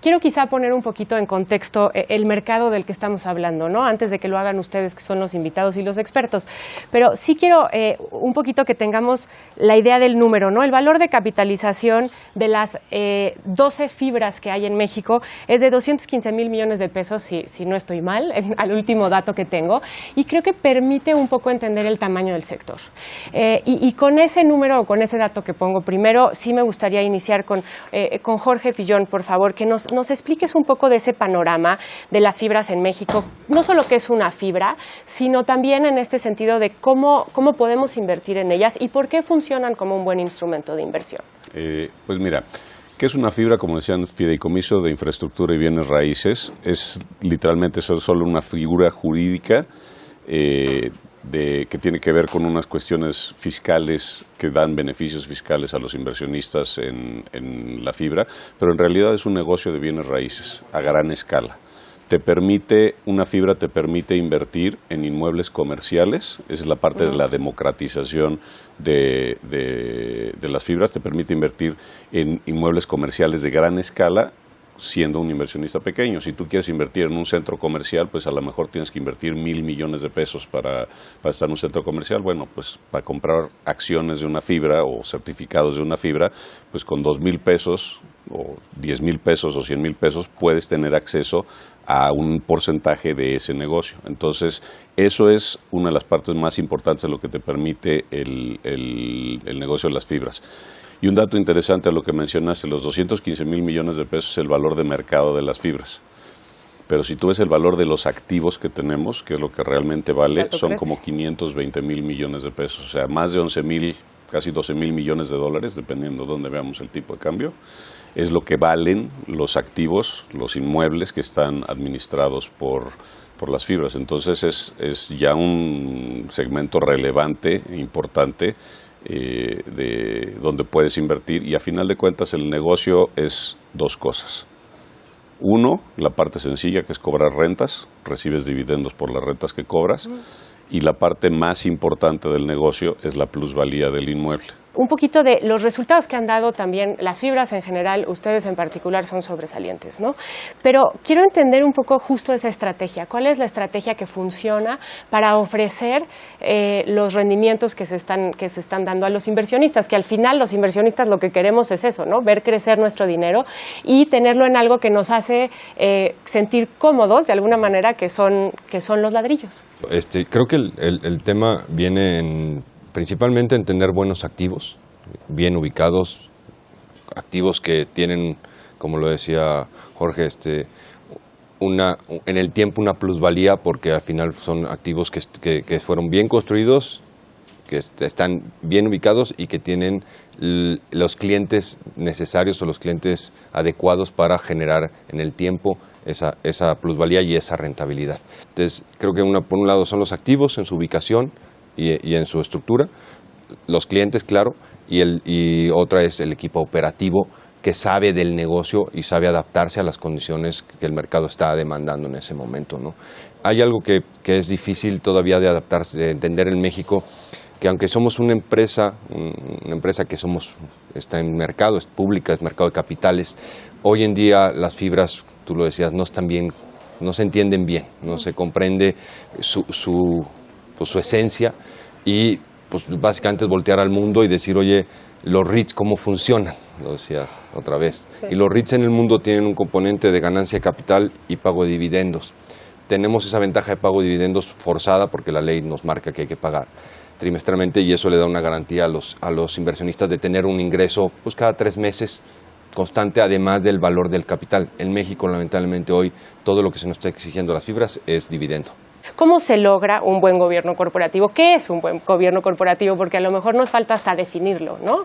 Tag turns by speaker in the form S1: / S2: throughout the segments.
S1: Quiero quizá poner un poquito en contexto el mercado del que estamos hablando, ¿no? Antes de que lo hagan ustedes, que son los invitados y los expertos. Pero sí quiero un poquito que tengamos la idea del número, ¿no? El valor de capitalización de las 12 fibras que hay en México es de 215,000 millones de pesos, si no estoy mal, al último dato que tengo. Y creo que permite un poco entender el tamaño del sector. Y con ese número, con ese dato que pongo primero, sí me gustaría iniciar con Jorge Fillon, por favor, que nos expliques un poco de ese panorama de las fibras en México, no solo qué es una fibra, sino también en este sentido de cómo podemos invertir en ellas y por qué funcionan como un buen instrumento de inversión.
S2: Pues mira, ¿qué es una fibra? Como decían, fideicomiso de infraestructura y bienes raíces. Es literalmente solo una figura jurídica que tiene que ver con unas cuestiones fiscales que dan beneficios fiscales a los inversionistas en la fibra, pero en realidad es un negocio de bienes raíces a gran escala. Una fibra te permite invertir en inmuebles comerciales, esa es la parte de la democratización de las fibras, te permite invertir en inmuebles comerciales de gran escala, siendo un inversionista pequeño. Si tú quieres invertir en un centro comercial, pues a lo mejor tienes que invertir 1,000 millones de pesos para estar en un centro comercial. Bueno, pues para comprar acciones de una fibra o certificados de una fibra, pues con 2,000 pesos o 10,000 pesos o 100,000 pesos puedes tener acceso a un porcentaje de ese negocio. Entonces, eso es una de las partes más importantes de lo que te permite el negocio de las fibras. Y un dato interesante a lo que mencionaste, los 215,000 millones de pesos es el valor de mercado de las fibras. Pero si tú ves el valor de los activos que tenemos, que es lo que realmente vale, son como 520,000 millones de pesos. O sea, más de 11,000, casi 12,000 millones de dólares, dependiendo de dónde veamos el tipo de cambio, es lo que valen los activos, los inmuebles que están administrados por las fibras. Entonces es ya un segmento relevante, importante, de donde puedes invertir, y a final de cuentas el negocio es dos cosas. Uno, la parte sencilla, que es cobrar rentas, recibes dividendos por las rentas que cobras, y la parte más importante del negocio es la plusvalía del inmueble.
S1: Un poquito de los resultados que han dado también las fibras en general, ustedes en particular son sobresalientes, ¿no? Pero quiero entender un poco justo esa estrategia. ¿Cuál es la estrategia que funciona para ofrecer los rendimientos que se están dando a los inversionistas? Que al final los inversionistas lo que queremos es eso, ¿no? Ver crecer nuestro dinero y tenerlo en algo que nos hace sentir cómodos, de alguna manera, que son los ladrillos.
S3: Creo que el tema viene principalmente en tener buenos activos, bien ubicados, activos que tienen, como lo decía Jorge, en el tiempo una plusvalía, porque al final son activos que fueron bien construidos, que están bien ubicados y que tienen los clientes necesarios o los clientes adecuados para generar en el tiempo esa plusvalía y esa rentabilidad. Entonces, creo que por un lado son los activos en su ubicación y en su estructura, los clientes, claro, y otra es el equipo operativo que sabe del negocio y sabe adaptarse a las condiciones que el mercado está demandando en ese momento, ¿no? Hay algo que es difícil todavía de adaptarse, de entender en México, que aunque somos una empresa que está en mercado, es pública, es mercado de capitales, hoy en día las fibras, tú lo decías, no están bien, no se entienden bien, no se comprende su esencia, y pues básicamente es voltear al mundo y decir, oye, los REITs, ¿cómo funcionan? Lo decías otra vez. Sí. Y los REITs en el mundo tienen un componente de ganancia de capital y pago de dividendos. Tenemos esa ventaja de pago de dividendos forzada porque la ley nos marca que hay que pagar trimestralmente, y eso le da una garantía a los inversionistas de tener un ingreso pues cada 3 meses constante, además del valor del capital. En México, lamentablemente, hoy todo lo que se nos está exigiendo a las fibras es dividendo.
S1: ¿Cómo se logra un buen gobierno corporativo? ¿Qué es un buen gobierno corporativo? Porque a lo mejor nos falta hasta definirlo, ¿no?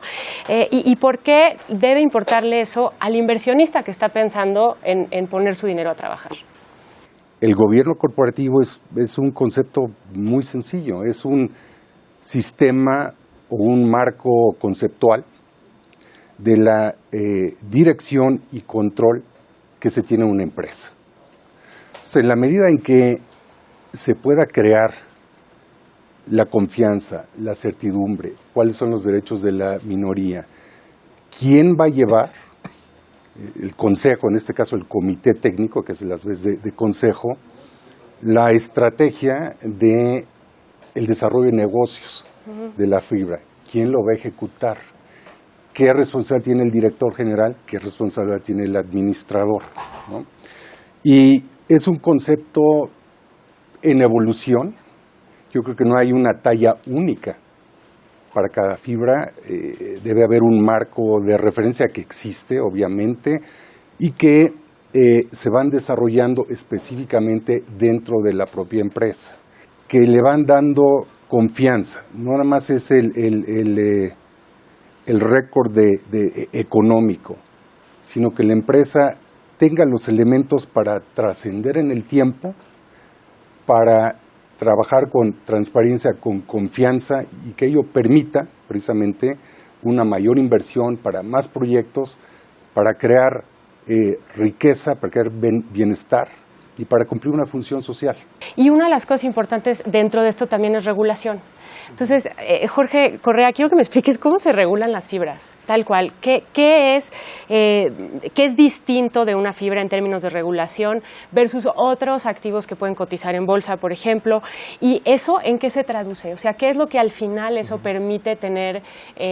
S1: ¿Y por qué debe importarle eso al inversionista que está pensando en poner su dinero a trabajar?
S4: El gobierno corporativo es un concepto muy sencillo, es un sistema o un marco conceptual de la dirección y control que se tiene en una empresa. Entonces, en la medida en que se pueda crear la confianza, la certidumbre, cuáles son los derechos de la minoría, quién va a llevar el consejo, en este caso el comité técnico, que es las veces de consejo, la estrategia de el desarrollo de negocios de la fibra, quién lo va a ejecutar, qué responsabilidad tiene el director general, qué responsabilidad tiene el administrador, ¿no? Y es un concepto en evolución. Yo creo que no hay una talla única para cada fibra. Debe haber un marco de referencia que existe, obviamente, y que se van desarrollando específicamente dentro de la propia empresa, que le van dando confianza. No nada más es el récord económico, sino que la empresa tenga los elementos para trascender en el tiempo, para trabajar con transparencia, con confianza, y que ello permita precisamente una mayor inversión para más proyectos, para crear riqueza, para crear bienestar y para cumplir una función social.
S1: Y una de las cosas importantes dentro de esto también es regulación. Entonces, Jorge Correa, quiero que me expliques cómo se regulan las fibras, tal cual. ¿Qué es distinto de una fibra en términos de regulación versus otros activos que pueden cotizar en bolsa, por ejemplo? ¿Y eso en qué se traduce? O sea, ¿qué es lo que al final eso permite tener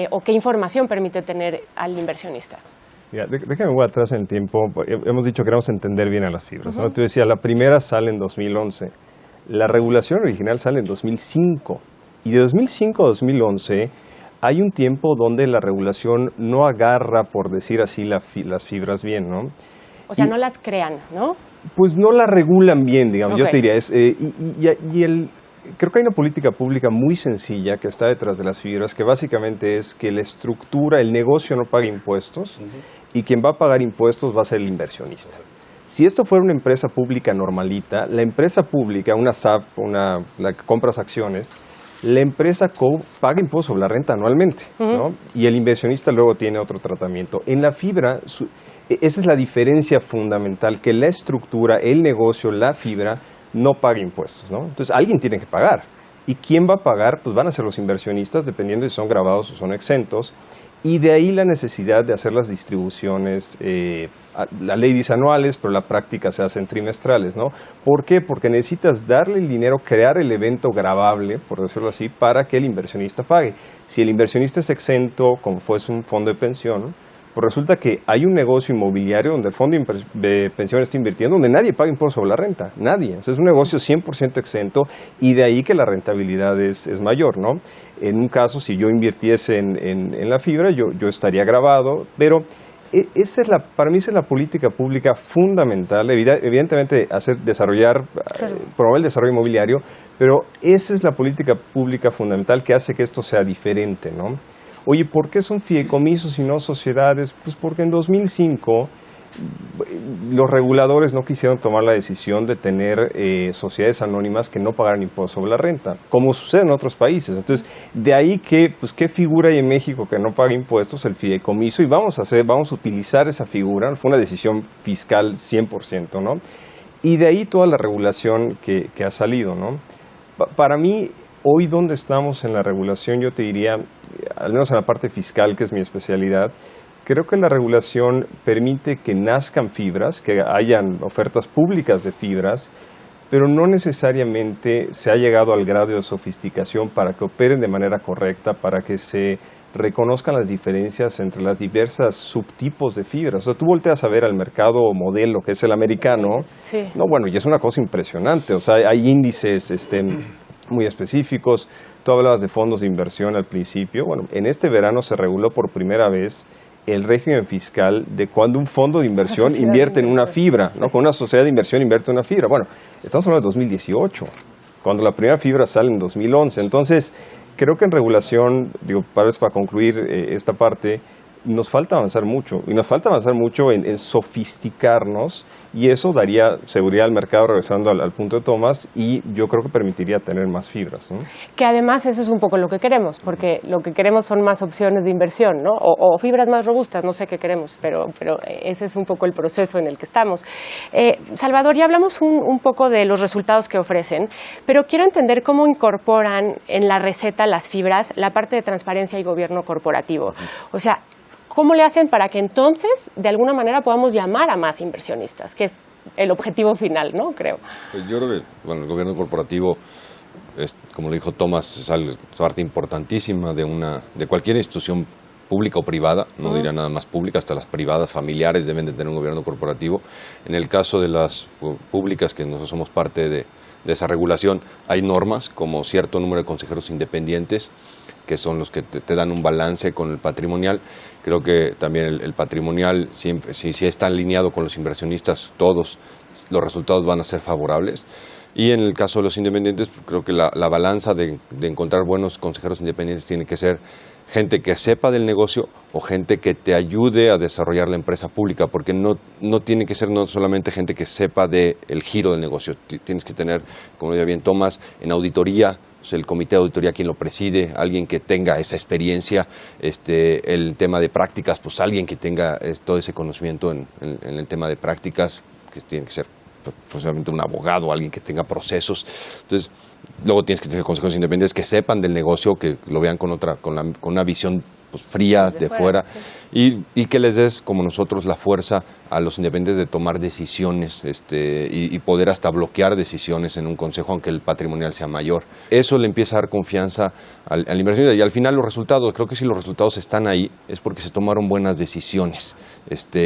S1: o qué información permite tener al inversionista?
S5: Mira, déjame voy atrás en el tiempo. Hemos dicho que queremos entender bien a las fibras, ¿no? Tú decías, la primera sale en 2011. La regulación original sale en 2005. Y de 2005 a 2011 hay un tiempo donde la regulación no agarra, por decir así, las fibras bien, ¿no?
S1: O sea, no las crean, ¿no?
S5: Pues no la regulan bien, digamos.
S1: Okay.
S5: Yo te diría, creo que hay una política pública muy sencilla que está detrás de las fibras, que básicamente es que la estructura, el negocio no paga impuestos, y quien va a pagar impuestos va a ser el inversionista. Si esto fuera una empresa pública normalita, la empresa pública, una SAP, la que compras acciones, la empresa paga impuesto sobre la renta anualmente, ¿no? Y el inversionista luego tiene otro tratamiento. En la fibra, esa es la diferencia fundamental, que la estructura, el negocio, la fibra, no paga impuestos, ¿no? Entonces, alguien tiene que pagar. ¿Y quién va a pagar? Pues van a ser los inversionistas, dependiendo de si son grabados o son exentos. Y de ahí la necesidad de hacer las distribuciones, la ley dice anuales, pero la práctica se hacen trimestrales, ¿no? ¿Por qué? Porque necesitas darle el dinero, crear el evento grabable, por decirlo así, para que el inversionista pague. Si el inversionista es exento, como fuese un fondo de pensión, pues resulta que hay un negocio inmobiliario donde el fondo de pensión está invirtiendo, donde nadie paga impuesto sobre la renta, nadie. O sea, es un negocio 100% exento, y de ahí que la rentabilidad es mayor, ¿no? En un caso, si yo invirtiese en la fibra, yo estaría grabado, pero para mí esa es la política pública fundamental, evidentemente promover el desarrollo inmobiliario, pero esa es la política pública fundamental que hace que esto sea diferente, ¿no? Oye, ¿por qué son fideicomisos y no sociedades? Pues porque en 2005 los reguladores no quisieron tomar la decisión de tener sociedades anónimas que no pagaran impuestos sobre la renta, como sucede en otros países. Entonces, de ahí que, pues, ¿qué figura hay en México que no paga impuestos? El fideicomiso, y vamos a utilizar esa figura. Fue una decisión fiscal 100%, ¿no? Y de ahí toda la regulación que ha salido, ¿no? Para mí, hoy donde estamos en la regulación, yo te diría, al menos en la parte fiscal, que es mi especialidad, creo que la regulación permite que nazcan fibras, que hayan ofertas públicas de fibras, pero no necesariamente se ha llegado al grado de sofisticación para que operen de manera correcta, para que se reconozcan las diferencias entre las diversas subtipos de fibras. O sea, tú volteas a ver al mercado modelo, que es el americano,
S1: Sí.
S5: No, bueno, y es una cosa impresionante. O sea, hay índices muy específicos. Tú hablabas de fondos de inversión al principio. Bueno, en este verano se reguló por primera vez el régimen fiscal de cuando un fondo de inversión invierte en una fibra, ¿no? Con una sociedad de inversión invierte en una fibra. Bueno, estamos hablando de 2018, cuando la primera fibra sale en 2011. Entonces, creo que en regulación, para concluir esta parte, nos falta avanzar mucho, y nos falta avanzar mucho en sofisticarnos, y eso daría seguridad al mercado, regresando al punto de Tomás, y yo creo que permitiría tener más fibras, ¿no?
S1: Que además eso es un poco lo que queremos, porque lo que queremos son más opciones de inversión, ¿no? O fibras más robustas, no sé qué queremos, pero ese es un poco el proceso en el que estamos. Salvador, ya hablamos un poco de los resultados que ofrecen, pero quiero entender cómo incorporan en la receta las fibras la parte de transparencia y gobierno corporativo. O sea, ¿cómo le hacen para que entonces, de alguna manera, podamos llamar a más inversionistas? Que es el objetivo final, ¿no? Creo.
S3: Pues yo creo que el gobierno corporativo, como lo dijo Tomás, es parte importantísima de cualquier institución pública o privada, no diría nada más pública, hasta las privadas, familiares deben de tener un gobierno corporativo. En el caso de las públicas, que nosotros somos parte de esa regulación, hay normas como cierto número de consejeros independientes, que son los que te dan un balance con el patrimonial. Creo que también el patrimonial, siempre, si está alineado con los inversionistas, todos los resultados van a ser favorables. Y en el caso de los independientes, creo que la balanza de encontrar buenos consejeros independientes tiene que ser gente que sepa del negocio o gente que te ayude a desarrollar la empresa pública, porque no tiene que ser no solamente gente que sepa del giro del negocio. Tienes que tener, como decía bien Tomás, en auditoría, el comité de auditoría quien lo preside, alguien que tenga esa experiencia, el tema de prácticas, pues alguien que tenga todo ese conocimiento en el tema de prácticas, que tiene que ser posiblemente un abogado, alguien que tenga procesos. Entonces, luego tienes que tener consejos independientes que sepan del negocio, que lo vean con una visión pues, fría de fuera, sí. y que les des, como nosotros, la fuerza a los independientes de tomar decisiones y poder hasta bloquear decisiones en un consejo, aunque el patrimonial sea mayor. Eso le empieza a dar confianza al inversionista, y al final los resultados, creo que si los resultados están ahí es porque se tomaron buenas decisiones,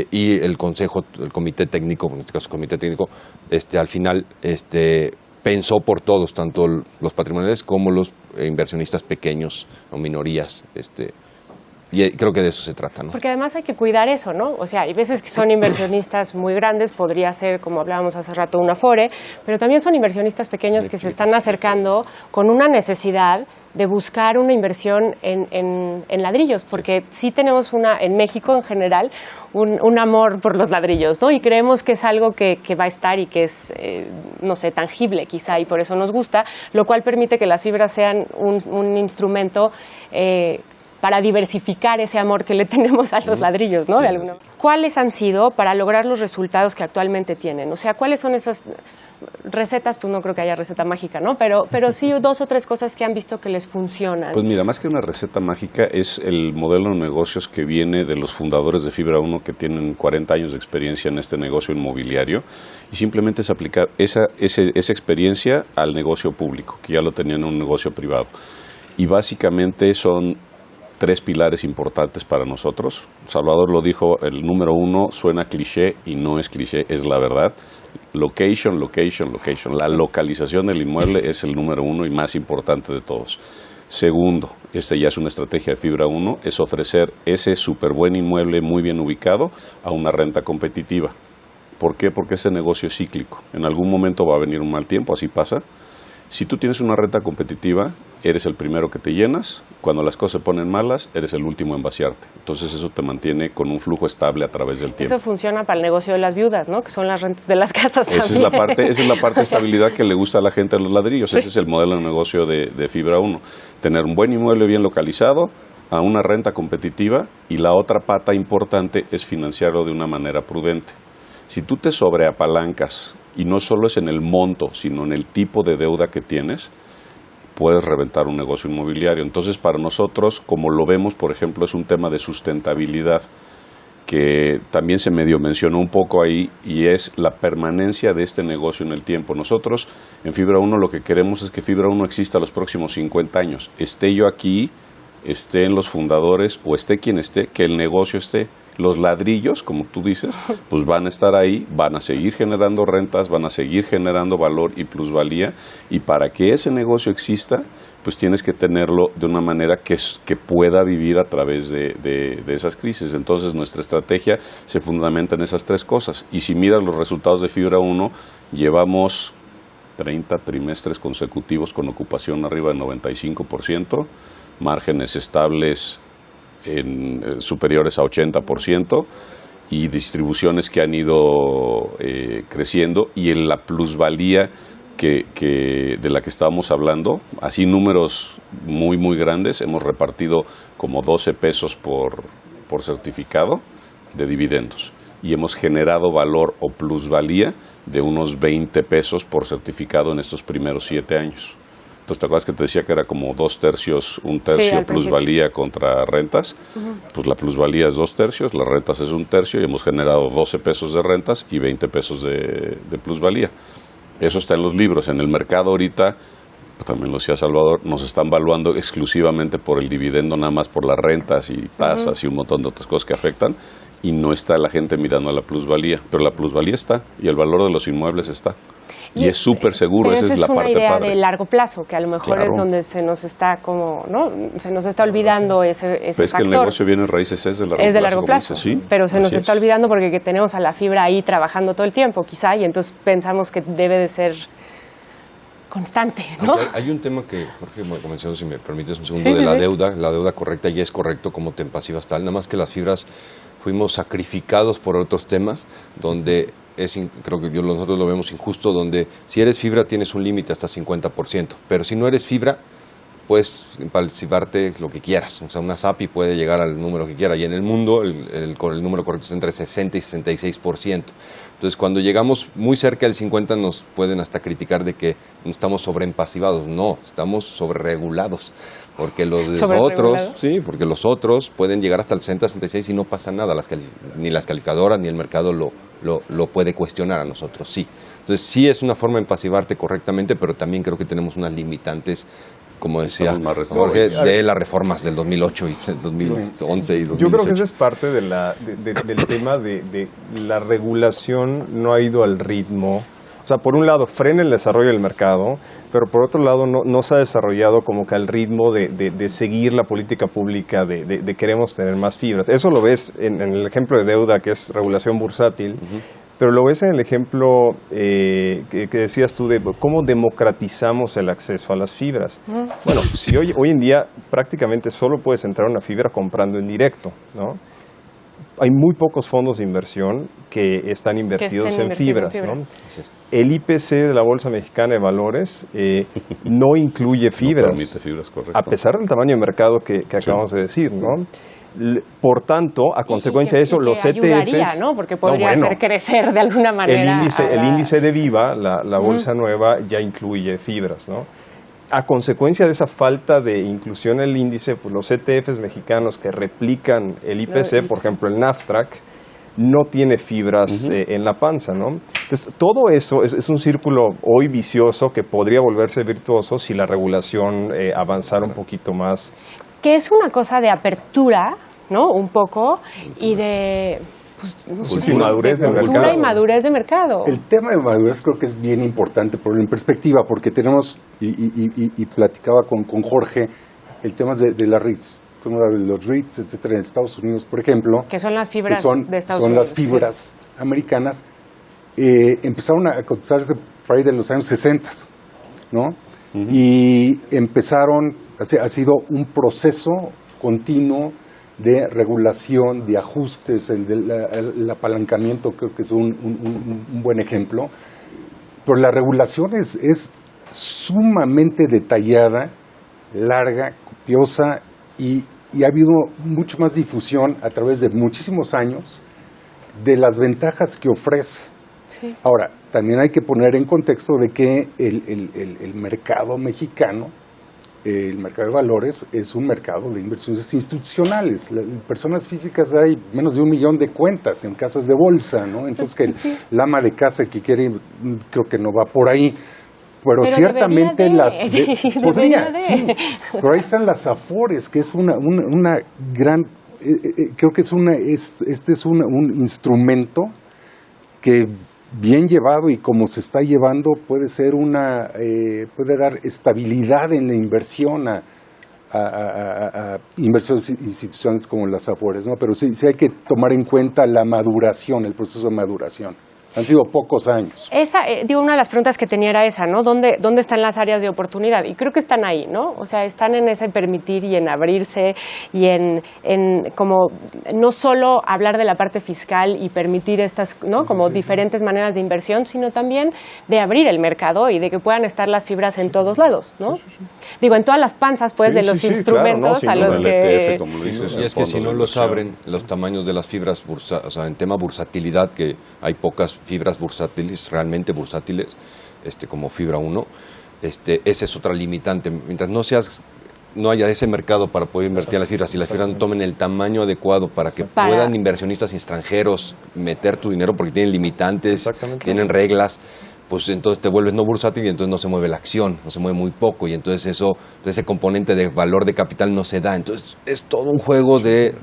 S3: y el consejo, el comité técnico, en este caso el comité técnico, al final pensó por todos, tanto los patrimoniales como los inversionistas pequeños o minorías, y creo que de eso se trata, ¿no?
S1: Porque además hay que cuidar eso, ¿no? O sea, hay veces que son inversionistas muy grandes, podría ser, como hablábamos hace rato, una Afore, pero también son inversionistas pequeños que se están acercando con una necesidad de buscar una inversión en ladrillos, porque sí tenemos en México en general, un amor por los ladrillos, ¿no? Y creemos que es algo que va a estar y que es, no sé, tangible quizá, y por eso nos gusta, lo cual permite que las fibras sean un instrumento para diversificar ese amor que le tenemos a los ladrillos, ¿no?
S3: Sí,
S1: de alguna manera. ¿Cuáles han sido para lograr los resultados que actualmente tienen? O sea, ¿cuáles son esas recetas? Pues no creo que haya receta mágica, ¿no? Pero sí 2 o 3 cosas que han visto que les funcionan.
S2: Pues mira, más que una receta mágica, es el modelo de negocios que viene de los fundadores de Fibra 1, que tienen 40 años de experiencia en este negocio inmobiliario, y simplemente es aplicar esa experiencia al negocio público, que ya lo tenían en un negocio privado. Y básicamente son 3 pilares importantes para nosotros. Salvador lo dijo, el número 1 suena cliché y no es cliché, es la verdad. Location, location, location. La localización del inmueble es el número 1 y más importante de todos. Segundo, ya es una estrategia de Fibra 1, es ofrecer ese súper buen inmueble muy bien ubicado a una renta competitiva. ¿Por qué? Porque ese negocio es cíclico. En algún momento va a venir un mal tiempo, así pasa. Si tú tienes una renta competitiva, eres el primero que te llenas. Cuando las cosas se ponen malas, eres el último en vaciarte. Entonces eso te mantiene con un flujo estable a través del tiempo.
S1: Eso funciona para el negocio de las viudas, ¿no? Que son las rentas de las casas también.
S2: Esa es la parte de estabilidad que le gusta a la gente de los ladrillos. Sí. Ese es el modelo de negocio de Fibra 1. Tener un buen inmueble bien localizado, a una renta competitiva, y la otra pata importante es financiarlo de una manera prudente. Si tú te sobreapalancas, y no solo es en el monto, sino en el tipo de deuda que tienes, puedes reventar un negocio inmobiliario. Entonces, para nosotros, como lo vemos, por ejemplo, es un tema de sustentabilidad, que también se medio mencionó un poco ahí, y es la permanencia de este negocio en el tiempo. Nosotros, en Fibra 1, lo que queremos es que Fibra 1 exista los próximos 50 años. Esté yo aquí, estén los fundadores, o esté quien esté, que el negocio esté. Los ladrillos, como tú dices, pues van a estar ahí, van a seguir generando rentas, van a seguir generando valor y plusvalía, y para que ese negocio exista, pues tienes que tenerlo de una manera que pueda vivir a través de esas crisis. Entonces nuestra estrategia se fundamenta en esas 3 cosas, y si miras los resultados de Fibra 1, llevamos 30 trimestres consecutivos con ocupación arriba del 95%, márgenes estables superiores a 80%, y distribuciones que han ido creciendo, y en la plusvalía de la que estábamos hablando, así números muy, muy grandes, hemos repartido como 12 pesos por certificado de dividendos, y hemos generado valor o plusvalía de unos 20 pesos por certificado en estos primeros 7 años. Entonces, ¿te acuerdas que te decía que era como 2/3, 1/3 plusvalía contra rentas? Pues la plusvalía es 2/3, las rentas es 1/3, y hemos generado 12 pesos de rentas y 20 pesos de plusvalía. Eso está en los libros. En el mercado ahorita, pues también lo decía Salvador, nos están valuando exclusivamente por el dividendo, nada más por las rentas y tasas y un montón de otras cosas que afectan, y no está la gente mirando a la plusvalía. Pero la plusvalía está, y el valor de los inmuebles está. Y es súper seguro, esa es la parte
S1: una idea
S2: padre.
S1: de largo plazo, que a lo mejor
S2: Claro.
S1: es donde se nos está como, ¿no? Se nos está olvidando ese
S2: Pero es
S1: factor.
S2: que el negocio de bienes raíces es de largo plazo.
S1: Es de largo plazo,
S2: como dices, sí,
S1: pero se nos
S2: así
S1: está
S2: es.
S1: olvidando porque que tenemos a la fibra ahí trabajando todo el tiempo, quizá, y entonces pensamos que debe de ser constante, ¿no?
S3: Aunque hay un tema que Jorge me mencionó, si me permites un segundo,
S1: Sí,
S3: de
S1: sí,
S3: la
S1: sí.
S3: deuda correcta, y es correcto como te pasivas tal, nada más que las fibras fuimos sacrificados por otros temas donde creo que nosotros lo vemos injusto, donde si eres fibra tienes un límite hasta 50%, pero si no eres fibra puedes participarte lo que quieras, o sea, una SAPI puede llegar al número que quiera, y en el mundo el número correcto es entre 60 y 66%. Entonces, cuando llegamos muy cerca del 50 nos pueden hasta criticar de que estamos sobreempasivados. No, estamos sobreregulados, porque los otros, sí, porque los otros pueden llegar hasta el 60, 66 y no pasa nada, ni las calificadoras ni el mercado lo puede cuestionar, a nosotros sí. Entonces, sí es una forma de empasivarte correctamente, pero también creo que tenemos unas limitantes, como decía Jorge, de las reformas del 2008 y 2011 y 2018.
S5: Yo creo que esa es parte del tema de la regulación no ha ido al ritmo. O sea, por un lado frena el desarrollo del mercado, pero por otro lado no se ha desarrollado como que al ritmo de seguir la política pública de queremos tener más fibras. Eso lo ves en el ejemplo de deuda, que es regulación bursátil. Pero lo ves en el ejemplo que decías tú de cómo democratizamos el acceso a las fibras. Bueno, si hoy en día prácticamente solo puedes entrar a una fibra comprando en directo, ¿no? Hay muy pocos fondos de inversión que están invertidos en fibras, ¿no? El IPC de la Bolsa Mexicana de Valores no incluye fibras,
S2: no permite fibras, correcto.
S5: a pesar del tamaño de mercado que acabamos de decir, ¿no? Por tanto, a consecuencia de eso, los ETFs...
S1: ¿no? Porque podría hacer crecer de alguna manera.
S5: El índice de Viva, la bolsa nueva, ya incluye fibras, ¿no? A consecuencia de esa falta de inclusión en el índice, pues los ETFs mexicanos que replican el IPC, por ejemplo el NAFTRAC, no tiene fibras en la panza, ¿no? Entonces, todo eso es un círculo hoy vicioso que podría volverse virtuoso si la regulación avanzara un poquito más.
S1: Que es una cosa de apertura, ¿no? Un poco, y de...
S5: madurez de mercado.
S1: Y madurez de mercado.
S4: El tema de madurez creo que es bien importante ponerlo en perspectiva, porque tenemos, y platicaba con Jorge, el tema de las REITs. Los REITs, etcétera, en Estados Unidos, por ejemplo.
S1: Que son las fibras de Estados
S4: Unidos.
S1: Unidos.
S4: Son las fibras americanas. Empezaron a cotizarse por ahí de los años 60, ¿no? Y empezaron, ha sido un proceso continuo de regulación, de ajustes, el apalancamiento creo que es un buen ejemplo. Pero la regulación es sumamente detallada, larga, copiosa, y ha habido mucho más difusión a través de muchísimos años de las ventajas que ofrece.
S1: Sí.
S4: Ahora, también hay que poner en contexto de que el mercado mexicano, el mercado de valores, es un mercado de inversiones institucionales. Personas físicas hay menos de 1 millón de cuentas en casas de bolsa, ¿no? Entonces, que el ama de casa que quiere, creo que no va por ahí. Pero ciertamente podría, sí. Pero ahí están las Afores, que es una gran, creo que este es un instrumento que bien llevado y como se está llevando puede puede dar estabilidad en la inversión a inversiones institucionales como las Afores, ¿no? Pero sí hay que tomar en cuenta la maduración, el proceso de maduración. Han sido pocos años.
S1: Una de las preguntas que tenía era esa, ¿no? ¿Dónde están las áreas de oportunidad? Y creo que están ahí, ¿no? O sea, están en ese permitir y en abrirse y en como no solo hablar de la parte fiscal y permitir estas, ¿no? Como diferentes maneras de inversión, sino también de abrir el mercado y de que puedan estar las fibras en todos lados, ¿no? Digo, en todas las panzas, pues, de los instrumentos
S2: claro,
S1: a los que...
S2: como lo dices,
S3: Y es que si no los abren, los tamaños de las fibras, o sea, en tema bursatilidad, que hay pocas fibras bursátiles, realmente bursátiles, como fibra 1, esa es otra limitante. Mientras no haya ese mercado para poder invertir en las fibras y las fibras no tomen el tamaño adecuado para que puedan inversionistas extranjeros meter tu dinero porque tienen limitantes, tienen reglas, pues entonces te vuelves no bursátil y entonces no se mueve la acción, no se mueve muy poco y entonces ese componente de valor de capital no se da. Entonces es todo un juego de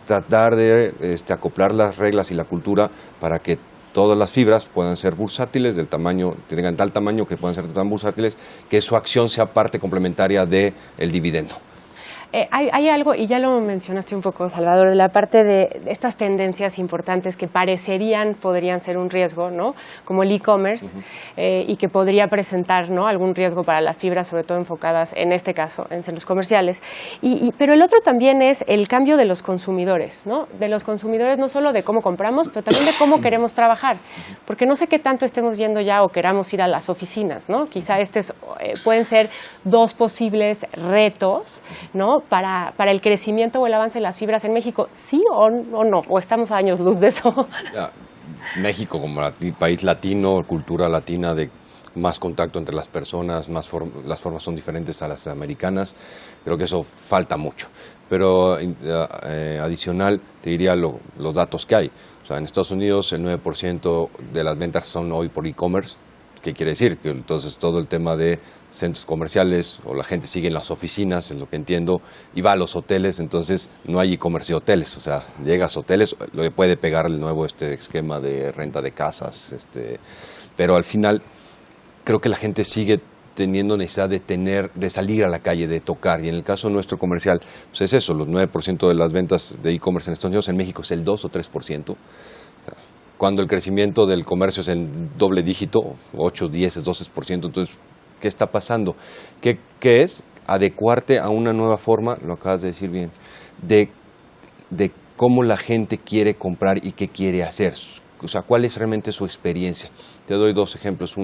S3: tratar de acoplar las reglas y la cultura para que todas las fibras puedan ser bursátiles del tamaño, que tengan tal tamaño que puedan ser tan bursátiles, que su acción sea parte complementaria del dividendo.
S1: Hay algo, y ya lo mencionaste un poco, Salvador, de la parte de estas tendencias importantes que podrían ser un riesgo, ¿no? Como el e-commerce, y que podría presentar, ¿no? Algún riesgo para las fibras, sobre todo enfocadas, en este caso, en centros comerciales. Pero el otro también es el cambio de los consumidores, ¿no? De los consumidores, no solo de cómo compramos, pero también de cómo queremos trabajar. Porque no sé qué tanto estemos yendo ya o queramos ir a las oficinas, ¿no? Quizá pueden ser dos posibles retos, ¿no? Para el crecimiento o el avance de las fibras en México, ¿sí o no? ¿O estamos a años luz de eso?
S3: México como país latino, cultura latina de más contacto entre las personas, las formas son diferentes a las americanas, creo que eso falta mucho. Pero adicional, te diría los datos que hay. O sea, en Estados Unidos el 9% de las ventas son hoy por e-commerce. ¿Qué quiere decir? Que entonces todo el tema de centros comerciales o la gente sigue en las oficinas, es lo que entiendo, y va a los hoteles, entonces no hay e-commerce de hoteles, o sea, llegas a hoteles, le puede pegar el nuevo esquema de renta de casas, pero al final creo que la gente sigue teniendo necesidad de salir a la calle, de tocar, y en el caso nuestro comercial, pues es eso, los 9% de las ventas de e-commerce en Estados Unidos, en México es el 2 o 3%. Cuando el crecimiento del comercio es en doble dígito, 8, 10, 12%, entonces, ¿qué está pasando? ¿Qué es? Adecuarte a una nueva forma, lo acabas de decir bien, de cómo la gente quiere comprar y qué quiere hacer. O sea, ¿cuál es realmente su experiencia? Te doy dos ejemplos.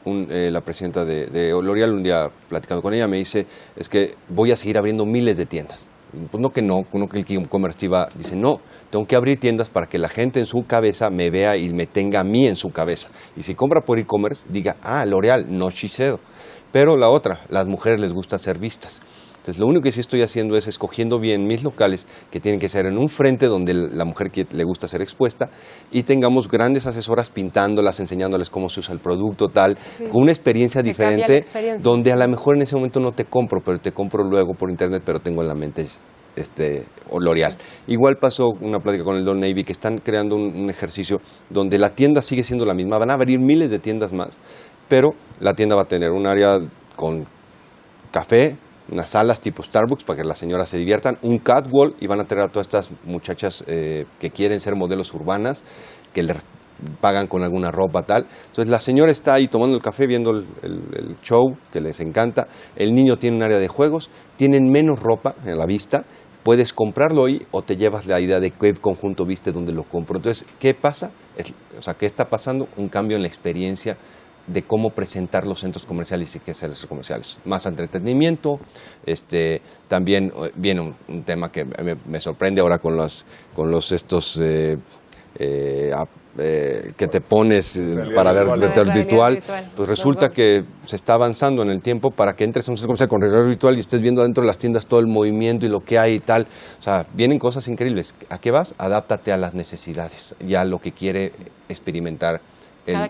S3: La presidenta de L'Oréal, un día platicando con ella, me dice, es que voy a seguir abriendo miles de tiendas. Pues no que el e-commerce dice, no, tengo que abrir tiendas para que la gente en su cabeza me vea y me tenga a mí en su cabeza. Y si compra por e-commerce, diga, L'Oréal, no Shiseido. Pero la otra, las mujeres les gusta ser vistas. Entonces, lo único que sí estoy haciendo es escogiendo bien mis locales, que tienen que ser en un frente donde la mujer le gusta ser expuesta, y tengamos grandes asesoras pintándolas, enseñándoles cómo se usa el producto, con una experiencia diferente, donde a lo mejor en ese momento no te compro, pero te compro luego por internet, pero tengo en la mente L'Oréal. Igual pasó una plática con el Don Navy, que están creando un ejercicio donde la tienda sigue siendo la misma, van a abrir miles de tiendas más, pero la tienda va a tener un área con café, unas salas tipo Starbucks para que las señoras se diviertan, un catwalk, y van a tener a todas estas muchachas que quieren ser modelos urbanas, que les pagan con alguna ropa tal. Entonces la señora está ahí tomando el café, viendo el show que les encanta, el niño tiene un área de juegos, tienen menos ropa en la vista, puedes comprarlo hoy o te llevas la idea de qué conjunto viste donde lo compro. Entonces, ¿qué pasa? ¿Qué está pasando? Un cambio en la experiencia de cómo presentar los centros comerciales y qué hacer los centros comerciales. Más entretenimiento, también viene un tema que me sorprende ahora con que te pones para ver realidad virtual. Pues resulta que se está avanzando en el tiempo para que entres a un centro comercial con realidad virtual y estés viendo dentro de las tiendas todo el movimiento y lo que hay y tal. O sea, vienen cosas increíbles. ¿A qué vas? Adáptate a las necesidades, ya lo que quiere experimentar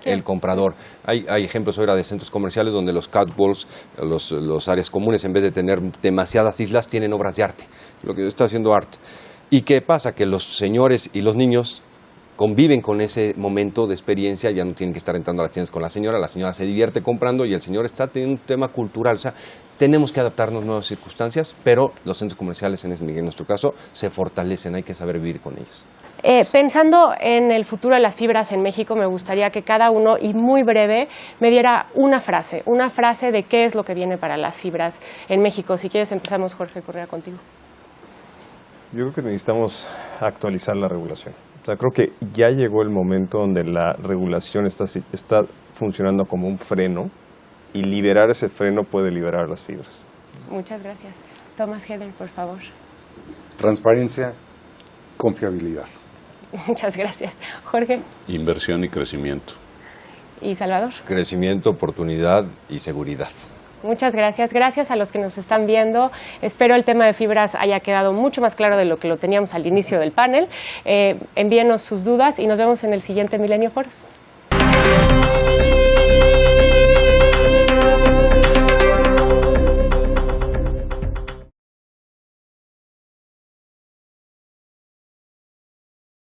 S3: el comprador. Sí. Hay ejemplos ahora de centros comerciales donde los catwalks, los áreas comunes, en vez de tener demasiadas islas, tienen obras de arte. Lo que está haciendo arte. ¿Y qué pasa? Que los señores y los niños conviven con ese momento de experiencia, ya no tienen que estar entrando a las tiendas con la señora se divierte comprando y el señor está teniendo un tema cultural. O sea, tenemos que adaptarnos a nuevas circunstancias, pero los centros comerciales, en nuestro caso, se fortalecen, hay que saber vivir con ellos.
S1: Pensando en el futuro de las fibras en México, me gustaría que cada uno, y muy breve, me diera una frase de qué es lo que viene para las fibras en México. Si quieres, empezamos, Jorge Correa, contigo.
S5: Yo creo que necesitamos actualizar la regulación. O sea, creo que ya llegó el momento donde la regulación está funcionando como un freno, y liberar ese freno puede liberar las fibras.
S1: Muchas gracias. Thomas Heder, por favor.
S4: Transparencia, confiabilidad.
S1: Muchas gracias. Jorge.
S2: Inversión y crecimiento.
S1: ¿Y Salvador?
S3: Crecimiento, oportunidad y seguridad.
S1: Muchas gracias. Gracias a los que nos están viendo. Espero el tema de fibras haya quedado mucho más claro de lo que lo teníamos al inicio del panel. Envíenos sus dudas y nos vemos en el siguiente Milenio Foros.